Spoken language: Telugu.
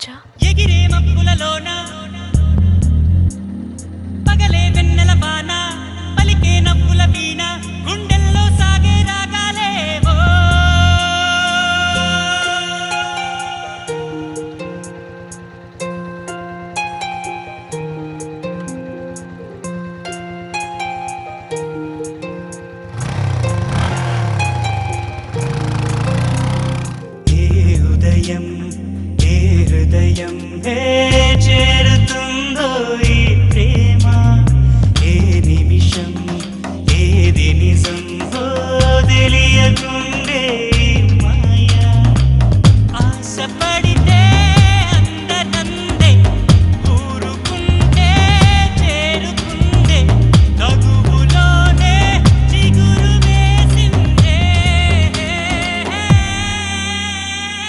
పాడొచ్చా? ఎగిరే మబ్బులలోన పగలే వెన్నెల వాన పలికే నవ్వుల వీణ గుండెల్లో సాగే రాగాలేవో ఏ ఉదయం ఏ హృదయం హే